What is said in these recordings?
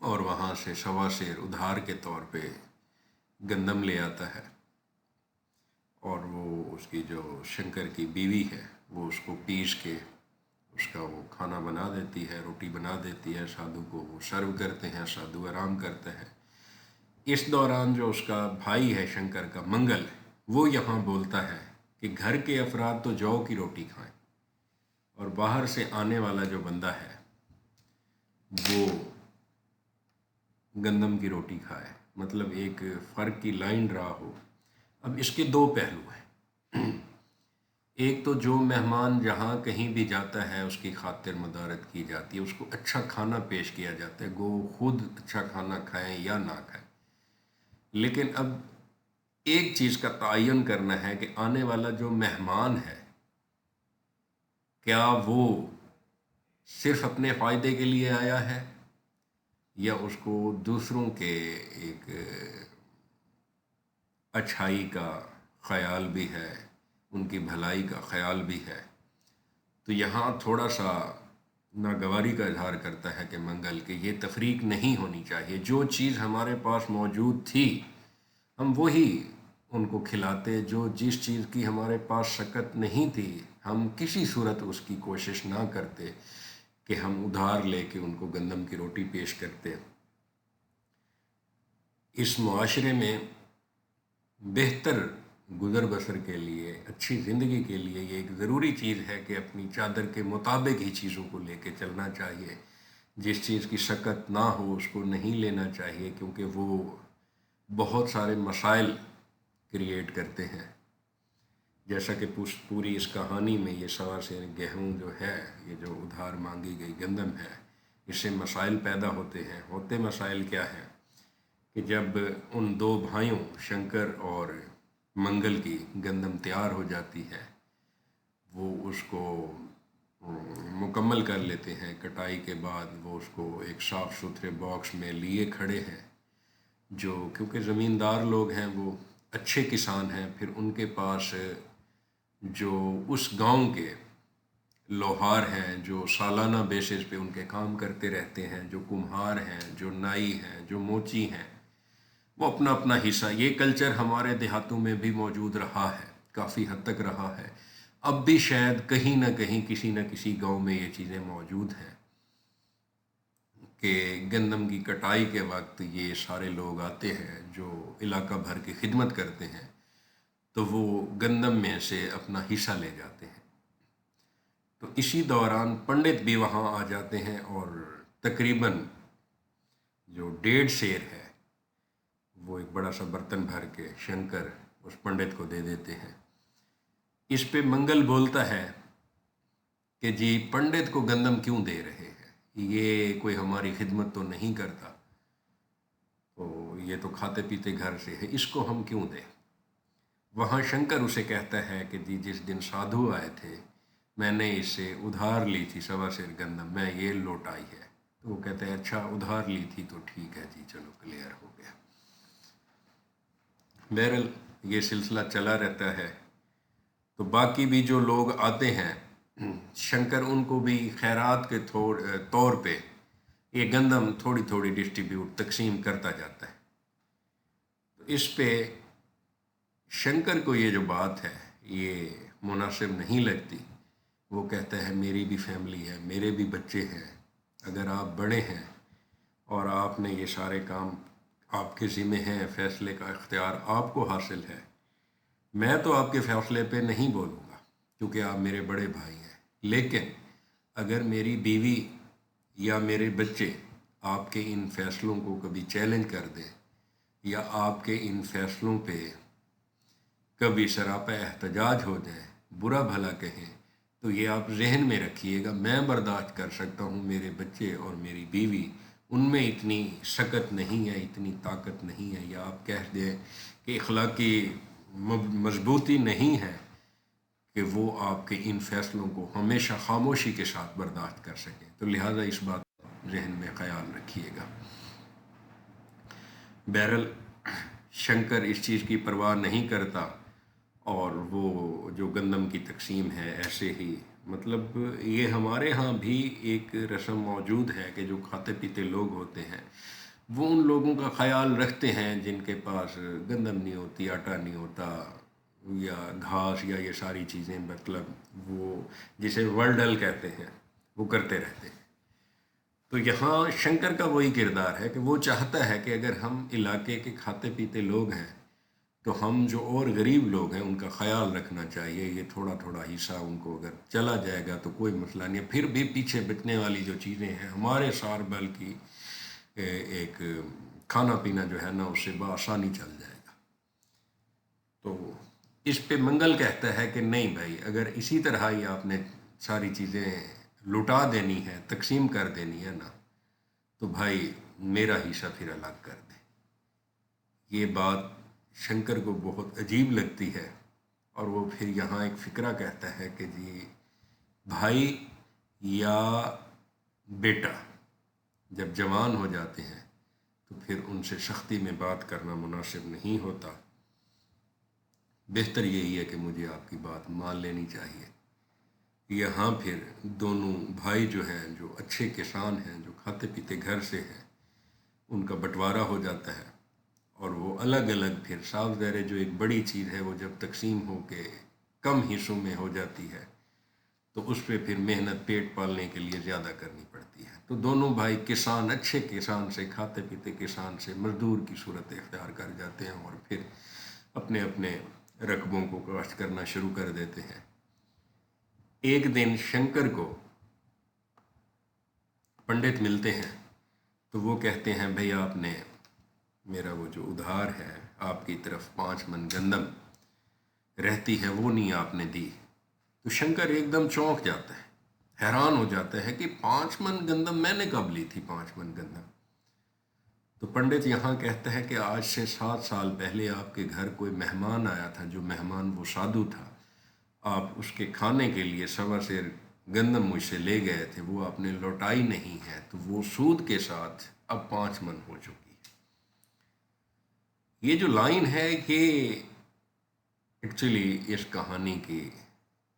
اور وہاں سے سوا سیر ادھار کے طور پہ گندم لے آتا ہے، اور وہ اس کی جو شنکر کی بیوی ہے وہ اس کو پیس کے اس کا وہ کھانا بنا دیتی ہے، روٹی بنا دیتی ہے، سادھو کو وہ سرو کرتے ہیں، سادھو آرام کرتا ہے۔ اس دوران جو اس کا بھائی ہے شنکر کا منگل، وہ یہاں بولتا ہے کہ گھر کے افراد تو جو کی روٹی کھائیں اور باہر سے آنے والا جو بندہ ہے وہ گندم کی روٹی کھائے، مطلب ایک فرق کی لائن ڈرا ہو۔ اب اس کے دو پہلو ہیں، ایک تو جو مہمان جہاں کہیں بھی جاتا ہے اس کی خاطر مدارت کی جاتی ہے، اس کو اچھا کھانا پیش کیا جاتا ہے، گو خود اچھا کھانا کھائیں یا نہ کھائیں، لیکن اب ایک چیز کا تعین کرنا ہے کہ آنے والا جو مہمان ہے کیا وہ صرف اپنے فائدے کے لیے آیا ہے یا اس کو دوسروں کے ایک اچھائی کا خیال بھی ہے، ان کی بھلائی کا خیال بھی ہے۔ تو یہاں تھوڑا سا ناگواری کا اظہار کرتا ہے کہ منگل کہ یہ تفریق نہیں ہونی چاہیے، جو چیز ہمارے پاس موجود تھی ہم وہی ان کو کھلاتے، جو جس چیز کی ہمارے پاس شکت نہیں تھی ہم کسی صورت اس کی کوشش نہ کرتے کہ ہم ادھار لے کے ان کو گندم کی روٹی پیش کرتے۔ اس معاشرے میں بہتر گزر بسر کے لیے، اچھی زندگی کے لیے یہ ایک ضروری چیز ہے کہ اپنی چادر کے مطابق ہی چیزوں کو لے کے چلنا چاہیے، جس چیز کی شکت نہ ہو اس کو نہیں لینا چاہیے، کیونکہ وہ بہت سارے مسائل کریٹ کرتے ہیں۔ جیسا کہ پوری اس کہانی میں یہ سوا سے گیہوں جو ہے، یہ جو ادھار مانگی گئی گندم ہے، اس سے مسائل پیدا ہوتے مسائل کیا ہیں کہ جب ان دو بھائیوں شنکر اور منگل کی گندم تیار ہو جاتی ہے، وہ اس کو مکمل کر لیتے ہیں، کٹائی کے بعد وہ اس کو ایک صاف ستھرے باکس میں لیے کھڑے ہیں، جو کیونکہ زمیندار لوگ ہیں وہ اچھے کسان ہیں، پھر ان کے پاس جو اس گاؤں کے لوہار ہیں جو سالانہ بیسس پہ ان کے کام کرتے رہتے ہیں، جو کمہار ہیں، جو نائی ہیں، جو موچی ہیں، وہ اپنا اپنا حصہ، یہ کلچر ہمارے دیہاتوں میں بھی موجود رہا ہے، کافی حد تک رہا ہے، اب بھی شاید کہیں نہ کہیں کسی نہ کسی گاؤں میں یہ چیزیں موجود ہیں کہ گندم کی کٹائی کے وقت یہ سارے لوگ آتے ہیں جو علاقہ بھر کی خدمت کرتے ہیں، تو وہ گندم میں سے اپنا حصہ لے جاتے ہیں۔ تو اسی دوران پنڈت بھی وہاں آ جاتے ہیں اور تقریباً جو 1.5 سیر ہے وہ ایک بڑا سا برتن بھر کے شنکر اس پنڈت کو دے دیتے ہیں۔ اس پہ منگل بولتا ہے کہ جی پنڈت کو گندم کیوں دے رہے ہیں، یہ کوئی ہماری خدمت تو نہیں کرتا، تو یہ تو کھاتے پیتے گھر سے ہے، اس کو ہم کیوں دیں۔ وہاں شنکر اسے کہتا ہے کہ جی جس دن سادھو آئے تھے میں نے اس سے ادھار لی تھی سوا سیر گندم، میں یہ لوٹائی ہے۔ تو وہ کہتے ہیں اچھا ادھار لی تھی تو ٹھیک ہے جی، چلو کلیئر ہو گیا۔ بہرحال یہ سلسلہ چلا رہتا ہے، تو باقی بھی جو لوگ آتے ہیں شنکر ان کو بھی خیرات کے طور پہ یہ گندم تھوڑی تھوڑی ڈسٹریبیوٹ تقسیم کرتا جاتا ہے۔ تو اس پہ شنکر کو یہ جو بات ہے یہ مناسب نہیں لگتی، وہ کہتا ہے میری بھی فیملی ہے، میرے بھی بچے ہیں، اگر آپ بڑے ہیں اور آپ نے یہ سارے کام آپ کے ذمہ ہیں، فیصلے کا اختیار آپ کو حاصل ہے، میں تو آپ کے فیصلے پہ نہیں بولوں گا کیونکہ آپ میرے بڑے بھائی ہیں، لیکن اگر میری بیوی یا میرے بچے آپ کے ان فیصلوں کو کبھی چیلنج کر دیں یا آپ کے ان فیصلوں پہ کبھی سراپا احتجاج ہو جائے، برا بھلا کہیں، تو یہ آپ ذہن میں رکھیے گا، میں برداشت کر سکتا ہوں، میرے بچے اور میری بیوی ان میں اتنی سکت نہیں ہے، اتنی طاقت نہیں ہے، یا آپ کہہ دیں کہ اخلاقی مضبوطی نہیں ہے کہ وہ آپ کے ان فیصلوں کو ہمیشہ خاموشی کے ساتھ برداشت کر سکیں، تو لہٰذا اس بات کو ذہن میں خیال رکھیے گا۔ بہرحال شنکر اس چیز کی پرواہ نہیں کرتا اور وہ جو گندم کی تقسیم ہے ایسے ہی، مطلب یہ ہمارے ہاں بھی ایک رسم موجود ہے کہ جو کھاتے پیتے لوگ ہوتے ہیں وہ ان لوگوں کا خیال رکھتے ہیں جن کے پاس گندم نہیں ہوتی، آٹا نہیں ہوتا، یا گھاس یا یہ ساری چیزیں، مطلب وہ جسے ورلڈل کہتے ہیں، وہ کرتے رہتے ہیں۔ تو یہاں شنکر کا وہی کردار ہے کہ وہ چاہتا ہے کہ اگر ہم علاقے کے کھاتے پیتے لوگ ہیں تو ہم جو اور غریب لوگ ہیں ان کا خیال رکھنا چاہیے۔ یہ تھوڑا تھوڑا حصہ ان کو اگر چلا جائے گا تو کوئی مسئلہ نہیں ہے، پھر بھی پیچھے بچنے والی جو چیزیں ہیں ہمارے سار بل کی ایک کھانا پینا جو ہے نا اس سے بآسانی چل جائے گا۔ تو اس پہ منگل کہتا ہے کہ نہیں بھائی، اگر اسی طرح ہی آپ نے ساری چیزیں لٹا دینی ہے، تقسیم کر دینی ہے نا، تو بھائی میرا حصہ پھر الگ کر دیں۔ یہ بات شنکر کو بہت عجیب لگتی ہے، اور وہ پھر یہاں ایک فقرہ کہتا ہے کہ جی بھائی یا بیٹا جب جوان ہو جاتے ہیں تو پھر ان سے سختی میں بات کرنا مناسب نہیں ہوتا، بہتر یہی ہے کہ مجھے آپ کی بات مان لینی چاہیے۔ یہاں پھر دونوں بھائی جو ہیں، جو اچھے کسان ہیں، جو کھاتے پیتے گھر سے ہیں، ان کا بٹوارا ہو جاتا ہے، اور وہ الگ الگ پھر صاف ظاہر ہے جو ایک بڑی چیز ہے وہ جب تقسیم ہو کے کم حصوں میں ہو جاتی ہے تو اس پہ پھر محنت پیٹ پالنے کے لیے زیادہ کرنی پڑتی ہے۔ تو دونوں بھائی کسان، اچھے کسان سے، کھاتے پیتے کسان سے مزدور کی صورت اختیار کر جاتے ہیں، اور پھر اپنے اپنے رقبوں کو کاشت کرنا شروع کر دیتے ہیں۔ ایک دن شنکر کو پنڈت ملتے ہیں تو وہ کہتے ہیں بھئی آپ نے میرا وہ جو ادھار ہے آپ کی طرف 5 من گندم رہتی ہے وہ نہیں آپ نے دی۔ تو شنکر ایک دم چونک جاتا ہے، حیران ہو جاتا ہے کہ 5 من گندم میں نے کب لی تھی 5 من گندم؟ تو پنڈت یہاں کہتا ہے کہ آج سے 7 سال پہلے آپ کے گھر کوئی مہمان آیا تھا، جو مہمان وہ سادھو تھا، آپ اس کے کھانے کے لیے 1.25 سیر گندم مجھ سے لے گئے تھے، وہ آپ نے لوٹائی نہیں ہے، تو وہ سود کے ساتھ اب 5 من ہو چکی ہے۔ یہ جو لائن ہے یہ ایکچولی اس کہانی کی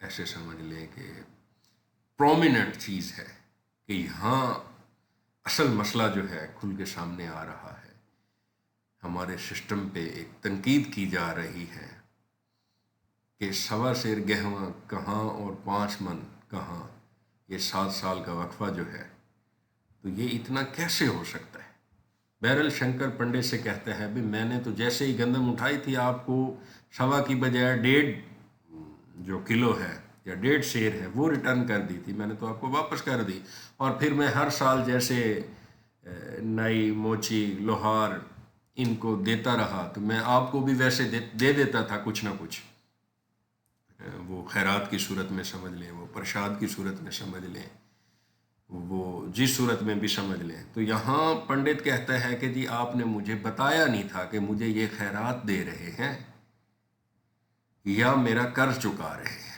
ایسے سمجھ لیں کہ پرومیننٹ چیز ہے کہ یہاں اصل مسئلہ جو ہے کھل کے سامنے آ رہا ہے۔ ہمارے سسٹم پہ ایک تنقید کی جا رہی ہے کہ 1.25 سیر گہواں کہاں اور 5 من کہاں، یہ 7 سال کا وقفہ جو ہے تو یہ اتنا کیسے ہو سکتا ہے؟ بہرحال شنکر پنڈت سے کہتا ہے بھی میں نے تو جیسے ہی گندم اٹھائی تھی آپ کو 1.25 کی بجائے 1.5 جو کلو ہے یا 1.5 سیر ہے وہ ریٹرن کر دی تھی، میں نے تو آپ کو واپس کر دی، اور پھر میں ہر سال جیسے نئی موچی لوہار ان کو دیتا رہا تو میں آپ کو بھی ویسے دے دیتا تھا کچھ نہ کچھ، وہ خیرات کی صورت میں سمجھ لیں، وہ پرشاد کی صورت میں سمجھ لیں، وہ جس صورت میں بھی سمجھ لیں۔ تو یہاں پنڈت کہتا ہے کہ جی آپ نے مجھے بتایا نہیں تھا کہ مجھے یہ خیرات دے رہے ہیں یا میرا قرض چکا رہے ہیں۔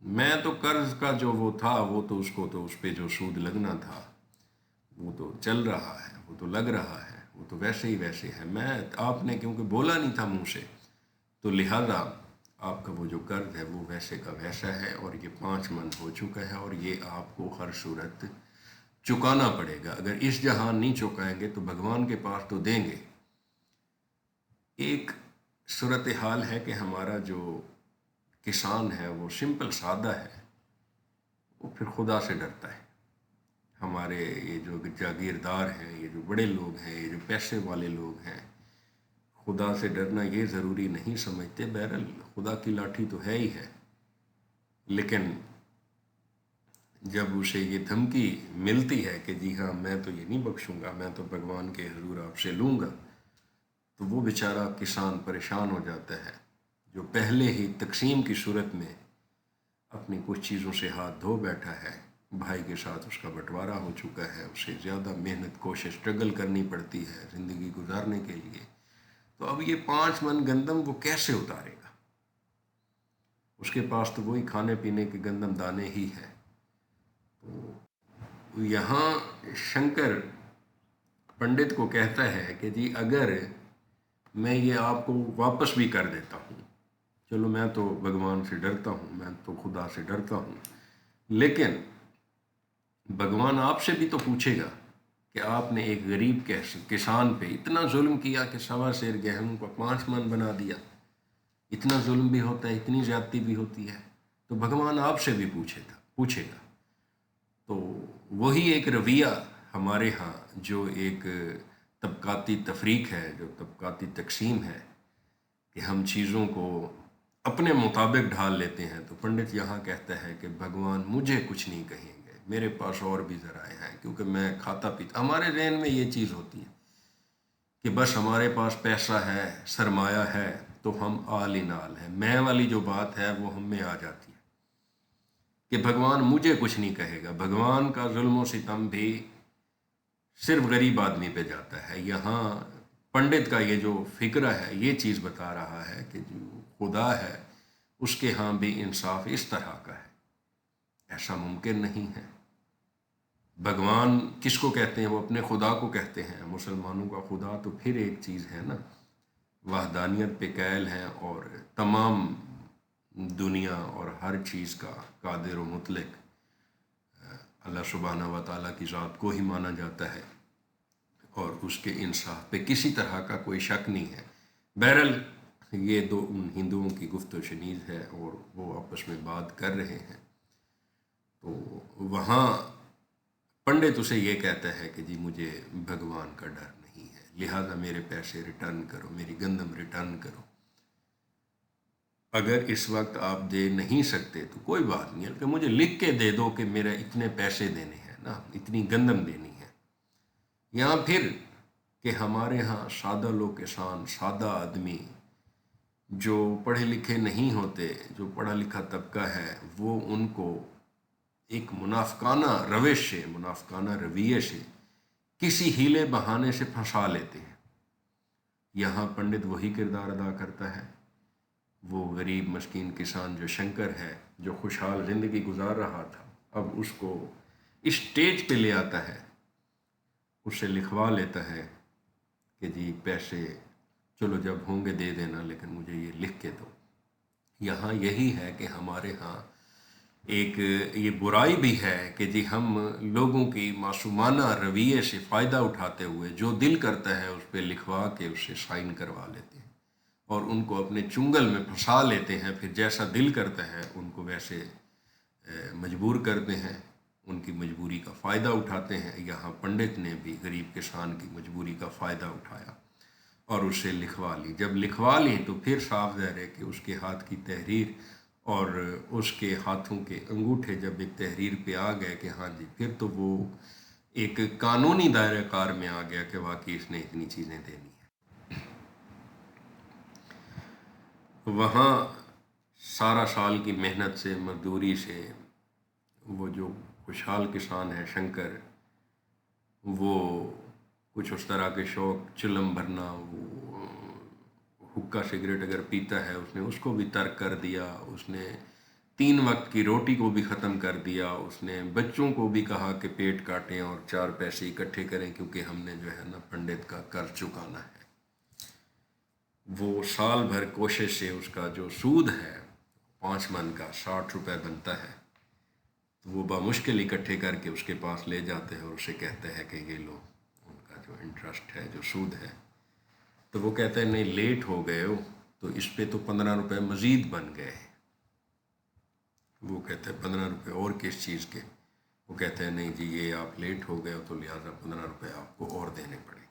میں تو قرض کا جو وہ تھا وہ تو اس کو تو اس پہ جو سود لگنا تھا وہ تو چل رہا ہے، وہ تو لگ رہا ہے، وہ تو ویسے ہی ویسے ہے، میں آپ نے کیونکہ بولا نہیں تھا منہ سے تو لہذا آپ کا وہ جو قرض ہے وہ ویسے کا ویسا ہے، اور یہ 5 من ہو چکا ہے، اور یہ آپ کو ہر صورت چکانا پڑے گا، اگر اس جہان نہیں چکائیں گے تو بھگوان کے پاس تو دیں گے۔ ایک صورتحال ہے کہ ہمارا جو کسان ہے وہ سمپل سادہ ہے، وہ پھر خدا سے ڈرتا ہے۔ ہمارے یہ جو جاگیردار ہیں، یہ جو بڑے لوگ ہیں، یہ جو پیسے والے لوگ ہیں، خدا سے ڈرنا یہ ضروری نہیں سمجھتے۔ بہرحال خدا کی لاٹھی تو ہے ہی ہے، لیکن جب اسے یہ دھمکی ملتی ہے کہ جی ہاں میں تو یہ نہیں بخشوں گا، میں تو بھگوان کے حضور آپ سے لوں گا، تو وہ بیچارہ کسان پریشان ہو جاتا ہے، جو پہلے ہی تقسیم کی صورت میں اپنی کچھ چیزوں سے ہاتھ دھو بیٹھا ہے، بھائی کے ساتھ اس کا بٹوارا ہو چکا ہے، اسے زیادہ محنت کوشش اسٹرگل کرنی پڑتی ہے زندگی گزارنے کے لیے، تو اب یہ 5 من گندم وہ کیسے اتارے گا؟ اس کے پاس تو وہی کھانے پینے کے گندم دانے ہی ہیں۔ تو یہاں شنکر پنڈت کو کہتا ہے کہ جی اگر میں یہ آپ کو واپس بھی کر دیتا ہوں، چلو میں تو بھگوان سے ڈرتا ہوں، میں تو خدا سے ڈرتا ہوں، لیکن بھگوان آپ سے بھی تو پوچھے گا کہ آپ نے ایک غریب کسان پہ اتنا ظلم کیا کہ 1.25 گہم کو 5 من بنا دیا. اتنا ظلم بھی ہوتا ہے, اتنی زیادتی بھی ہوتی ہے, تو بھگوان آپ سے بھی پوچھے گا. تو وہی ایک رویہ ہمارے ہاں جو ایک طبقاتی تفریق ہے, جو طبقاتی تقسیم ہے, کہ ہم چیزوں کو اپنے مطابق ڈھال لیتے ہیں. تو پنڈت یہاں کہتا ہے کہ بھگوان مجھے کچھ نہیں کہیں گے, میرے پاس اور بھی ذرائع ہیں, کیونکہ میں کھاتا پیتا. ہمارے ذہن میں یہ چیز ہوتی ہے کہ بس ہمارے پاس پیسہ ہے, سرمایہ ہے, تو ہم آل ان آل ہیں. میں والی جو بات ہے وہ ہم میں آ جاتی ہے کہ بھگوان مجھے کچھ نہیں کہے گا. بھگوان کا ظلم و ستم بھی صرف غریب آدمی پہ جاتا ہے. یہاں پنڈت کا یہ جو فکرہ ہے یہ چیز بتا رہا ہے کہ جو خدا ہے اس کے ہاں بھی انصاف اس طرح کا ہے. ایسا ممکن نہیں ہے. بھگوان کس کو کہتے ہیں؟ وہ اپنے خدا کو کہتے ہیں. مسلمانوں کا خدا تو پھر ایک چیز ہے نا, وحدانیت پہ قائل ہیں, اور تمام دنیا اور ہر چیز کا قادر و مطلق اللہ سبحانہ و تعالیٰ کی ذات کو ہی مانا جاتا ہے, اور اس کے انصاف پہ کسی طرح کا کوئی شک نہیں ہے. بہرحال یہ دو ان ہندوؤں کی گفت و شنید ہے اور وہ آپس میں بات کر رہے ہیں. تو وہاں پنڈت اسے یہ کہتا ہے کہ جی مجھے بھگوان کا ڈر نہیں ہے, لہذا میرے پیسے ریٹرن کرو, میری گندم ریٹرن کرو. اگر اس وقت آپ دے نہیں سکتے تو کوئی بات نہیں ہے, کہ مجھے لکھ کے دے دو کہ میرا اتنے پیسے دینے ہیں نا, اتنی گندم دینی ہے. یہاں پھر کہ ہمارے ہاں سادہ لوگ کسان, سادہ آدمی جو پڑھے لکھے نہیں ہوتے, جو پڑھا لکھا طبقہ ہے, وہ ان کو ایک منافقانہ روش سے, منافقانہ رویے سے, کسی ہیلے بہانے سے پھنسا لیتے ہیں. یہاں پنڈت وہی کردار ادا کرتا ہے. وہ غریب مسکین کسان جو شنکر ہے, جو خوشحال زندگی گزار رہا تھا, اب اس کو اس اسٹیج پہ لے آتا ہے, اس سے لکھوا لیتا ہے کہ جی پیسے چلو جب ہوں گے دے دینا, لیکن مجھے یہ لکھ کے دو. یہاں یہی ہے کہ ہمارے ہاں ایک یہ برائی بھی ہے کہ جی ہم لوگوں کی معصومانہ رویے سے فائدہ اٹھاتے ہوئے جو دل کرتا ہے اس پہ لکھوا کے اس سے سائن کروا لیتے ہیں, اور ان کو اپنے چنگل میں پھنسا لیتے ہیں. پھر جیسا دل کرتا ہے ان کو ویسے مجبور کرتے ہیں, ان کی مجبوری کا فائدہ اٹھاتے ہیں. یہاں پنڈت نے بھی غریب کسان کی مجبوری کا فائدہ اٹھایا اور اسے لکھوا لی. جب لکھوا لی تو پھر صاف ظاہر ہے کہ اس کے ہاتھ کی تحریر اور اس کے ہاتھوں کے انگوٹھے جب ایک تحریر پہ آ گئے کہ ہاں جی, پھر تو وہ ایک قانونی دائرہ کار میں آ گیا کہ واقعی اس نے اتنی چیزیں دینی ہیں. وہاں سارا سال کی محنت سے, مزدوری سے, وہ جو خوشحال کسان ہے شنکر, وہ کچھ اس طرح کے شوق, چلم بھرنا, وہ حکا سگریٹ اگر پیتا ہے اس نے اس کو بھی ترک کر دیا. اس نے 3 وقت کی روٹی کو بھی ختم کر دیا. اس نے بچوں کو بھی کہا کہ پیٹ کاٹیں اور 4 پیسے اکٹھے کریں, کیونکہ ہم نے جو ہے نا پنڈت کا قرض چکانا ہے. وہ سال بھر کوشش سے اس کا جو سود ہے 5 من کا 60 روپے بنتا ہے, تو وہ بمشکل اکٹھے کر کے اس کے پاس لے جاتے ہیں اور اسے کہتے ہیں کہ یہ لو, ان کا جو انٹرسٹ ہے, جو سود ہے. تو وہ کہتے ہیں نہیں لیٹ ہو گئے ہو, تو اس پہ تو 15 روپے مزید بن گئے. وہ کہتے ہیں 15 روپے اور کس چیز کے؟ وہ کہتے ہیں نہیں جی یہ آپ لیٹ ہو گئے ہو تو لہٰذا 15 روپے آپ کو اور دینے پڑیں گے.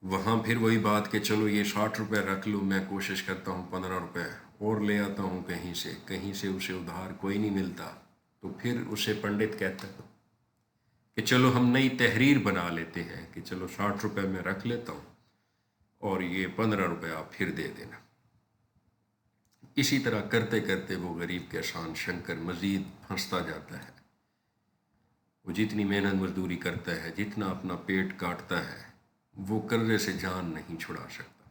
وہاں پھر وہی بات کہ چلو یہ 60 روپے رکھ لو, میں کوشش کرتا ہوں 15 روپے اور لے آتا ہوں کہیں سے اسے ادھار کوئی نہیں ملتا. تو پھر اسے پنڈت کہتا ہے کہ چلو ہم نئی تحریر بنا لیتے ہیں کہ چلو 60 روپے میں رکھ لیتا ہوں اور یہ 15 روپے آپ پھر دے دینا. اسی طرح کرتے کرتے وہ غریب کسان شنکر مزید پھنستا جاتا ہے. وہ جتنی محنت مزدوری کرتا ہے, جتنا اپنا پیٹ کاٹتا ہے, وہ قرضے سے جان نہیں چھڑا سکتا.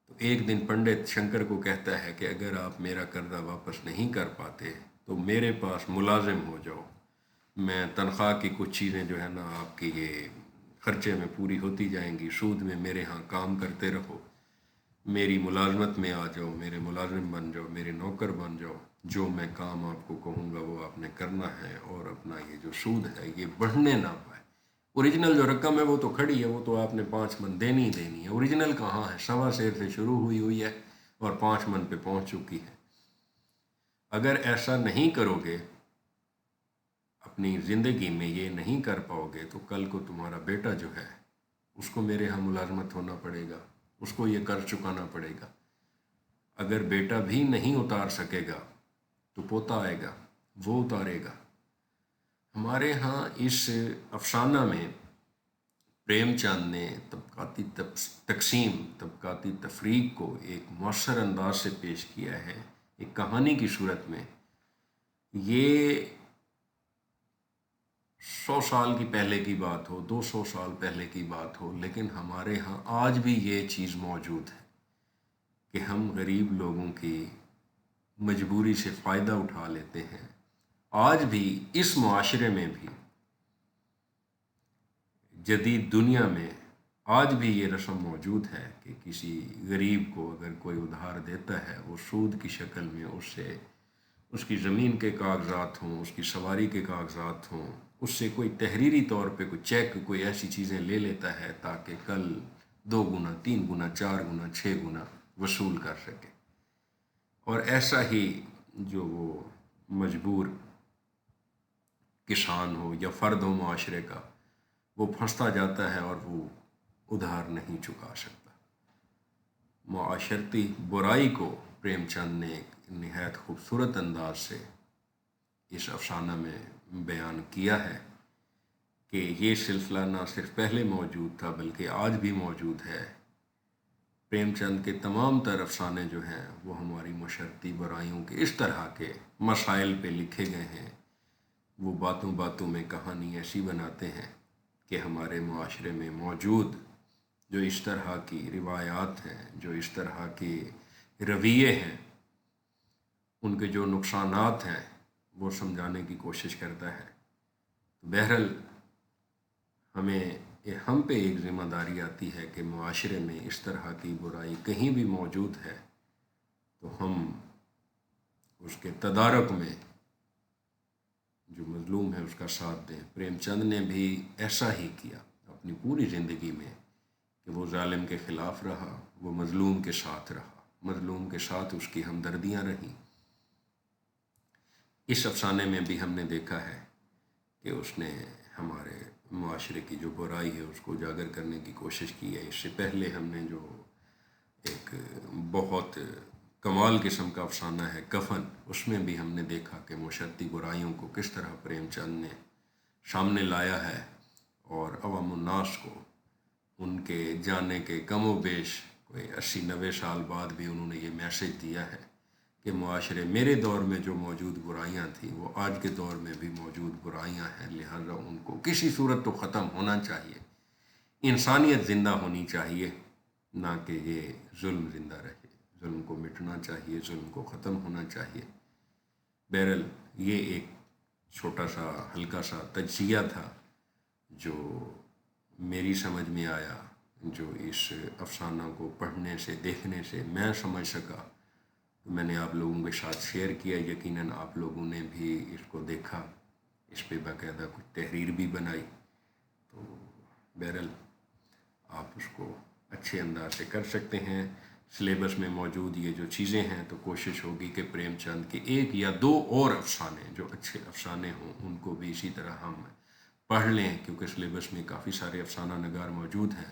تو ایک دن پنڈت شنکر کو کہتا ہے کہ اگر آپ میرا قرضہ واپس نہیں کر پاتے تو میرے پاس ملازم ہو جاؤ, میں تنخواہ کی کچھ چیزیں جو ہے نا آپ کی یہ خرچے میں پوری ہوتی جائیں گی, سود میں میرے ہاں کام کرتے رہو, میری ملازمت میں آ جاؤ, میرے ملازم بن جاؤ, میرے نوکر بن جاؤ. جو میں کام آپ کو کہوں گا وہ آپ نے کرنا ہے، اور اپنا یہ جو سود ہے یہ بڑھنے نہ پائے۔ اوریجنل جو رقم ہے وہ تو کھڑی ہے، وہ تو آپ نے 5 من دینی ہی دینی ہے۔ اوریجنل کہاں ہے؟ 1.25 سے شروع ہوئی ہے اور 5 من پہ پہنچ چکی ہے۔ اگر ایسا نہیں کرو گے، اپنی زندگی میں یہ نہیں کر پاؤ گے، تو کل کو تمہارا بیٹا جو ہے اس کو میرے ہاں ملازمت ہونا پڑے گا، اس کو یہ قرض چکانا پڑے گا۔ اگر بیٹا بھی نہیں اتار سکے گا تو پوتا آئے گا، وہ اتارے گا۔ ہمارے ہاں اس افسانہ میں پریم چند نے طبقاتی تقسیم، طبقاتی تفریق کو ایک مؤثر انداز سے پیش کیا ہے، ایک کہانی کی صورت میں۔ یہ 100 سال کی پہلے کی بات ہو، 200 سال پہلے کی بات ہو، لیکن ہمارے ہاں آج بھی یہ چیز موجود ہے کہ ہم غریب لوگوں کی مجبوری سے فائدہ اٹھا لیتے ہیں۔ آج بھی اس معاشرے میں بھی، جدید دنیا میں آج بھی یہ رسم موجود ہے کہ کسی غریب کو اگر کوئی ادھار دیتا ہے، وہ سود کی شکل میں اس کی زمین کے کاغذات ہوں، اس کی سواری کے کاغذات ہوں، اس سے کوئی تحریری طور پہ کوئی چیک، کوئی ایسی چیزیں لے لیتا ہے تاکہ کل 2 گنا، 3 گنا، 4 گنا، 6 گنا وصول کر سکے۔ اور ایسا ہی جو وہ مجبور کسان ہو یا فرد ہو معاشرے کا، وہ پھنستا جاتا ہے اور وہ ادھار نہیں چکا سکتا۔ معاشرتی برائی کو پریم چند نے ایک نہایت خوبصورت انداز سے اس افسانہ میں بیان کیا ہے کہ یہ سلسلہ نہ صرف پہلے موجود تھا بلکہ آج بھی موجود ہے۔ پریم چند کے تمام تر افسانے جو ہیں وہ ہماری معاشرتی برائیوں کے اس طرح کے مسائل پہ لکھے گئے ہیں۔ وہ باتوں باتوں میں کہانی ایسی بناتے ہیں کہ ہمارے معاشرے میں موجود جو اس طرح کی روایات ہیں، جو اس طرح کے رویے ہیں، ان کے جو نقصانات ہیں وہ سمجھانے کی کوشش کرتا ہے۔ بہرحال ہم پہ ایک ذمہ داری آتی ہے کہ معاشرے میں اس طرح کی برائی کہیں بھی موجود ہے تو ہم اس کے تدارک میں جو مظلوم ہے اس کا ساتھ دیں۔ پریم چند نے بھی ایسا ہی کیا اپنی پوری زندگی میں کہ وہ ظالم کے خلاف رہا، وہ مظلوم کے ساتھ رہا، مظلوم کے ساتھ اس کی ہمدردیاں رہیں۔ اس افسانے میں بھی ہم نے دیکھا ہے کہ اس نے ہمارے معاشرے کی جو برائی ہے اس کو اجاگر کرنے کی کوشش کی ہے۔ اس سے پہلے ہم نے جو ایک بہت کمال قسم کا افسانہ ہے کفن، اس میں بھی ہم نے دیکھا کہ معاشرتی برائیوں کو کس طرح پریم چند نے سامنے لایا ہے، اور عوام الناس کو ان کے جانے کے کم و بیش کوئی 80-90 سال بعد بھی انہوں نے یہ میسج دیا ہے کہ معاشرے میرے دور میں جو موجود برائیاں تھیں وہ آج کے دور میں بھی موجود برائیاں ہیں، لہٰذا ان کو کسی صورت تو ختم ہونا چاہیے۔ انسانیت زندہ ہونی چاہیے، نہ کہ یہ ظلم زندہ رہے۔ ظلم کو مٹنا چاہیے، ظلم کو ختم ہونا چاہیے۔ بہرحال یہ ایک چھوٹا سا ہلکا سا تجزیہ تھا جو میری سمجھ میں آیا، جو اس افسانہ کو پڑھنے سے، دیکھنے سے میں سمجھ سکا، تو میں نے آپ لوگوں کے ساتھ شیئر کیا۔ یقیناً آپ لوگوں نے بھی اس کو دیکھا، اس پہ باقاعدہ کچھ تحریر بھی بنائی، تو بہرحال آپ اس کو اچھے انداز سے کر سکتے ہیں۔ سلیبس میں موجود یہ جو چیزیں ہیں تو کوشش ہوگی کہ پریم چند کے 1 یا 2 اور افسانے جو اچھے افسانے ہوں ان کو بھی اسی طرح ہم پڑھ لیں، کیونکہ سلیبس میں کافی سارے افسانہ نگار موجود ہیں۔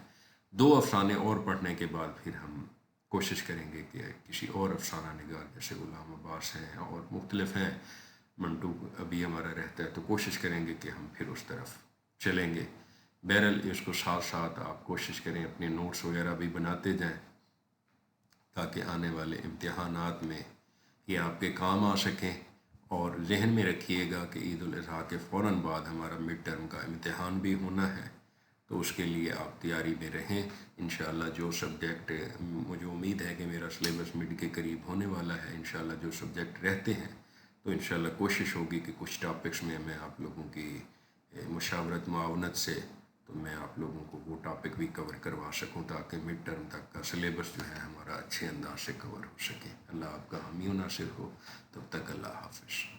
2 افسانے اور پڑھنے کے بعد پھر ہم کوشش کریں گے کہ کسی اور افسانہ نگار جیسے غلام عباس ہیں اور مختلف ہیں، منٹو ابھی ہمارا رہتا ہے، تو کوشش کریں گے کہ ہم پھر اس طرف چلیں گے۔ بہرحال اس کو ساتھ ساتھ آپ کوشش کریں اپنے نوٹس وغیرہ بھی بناتے جائیں تاکہ آنے والے امتحانات میں یہ آپ کے کام آ سکیں۔ اور ذہن میں رکھیے گا کہ عید الاضحیٰ کے فوراً بعد ہمارا مڈ ٹرم کا امتحان بھی ہونا ہے، تو اس کے لیے آپ تیاری میں رہیں۔ انشاءاللہ جو سبجیکٹ، مجھے امید ہے کہ میرا سلیبس مڈ کے قریب ہونے والا ہے، انشاءاللہ جو سبجیکٹ رہتے ہیں تو انشاءاللہ کوشش ہوگی کہ کچھ ٹاپکس میں میں آپ لوگوں کی مشاورت، معاونت سے تو میں آپ لوگوں کو وہ ٹاپک بھی کور کروا سکوں تاکہ مڈ ٹرم تک کا سلیبس جو ہے ہمارا اچھے انداز سے کور ہو سکے۔ اللہ آپ کا حامی و ناصر ہو، تب تک اللہ حافظ۔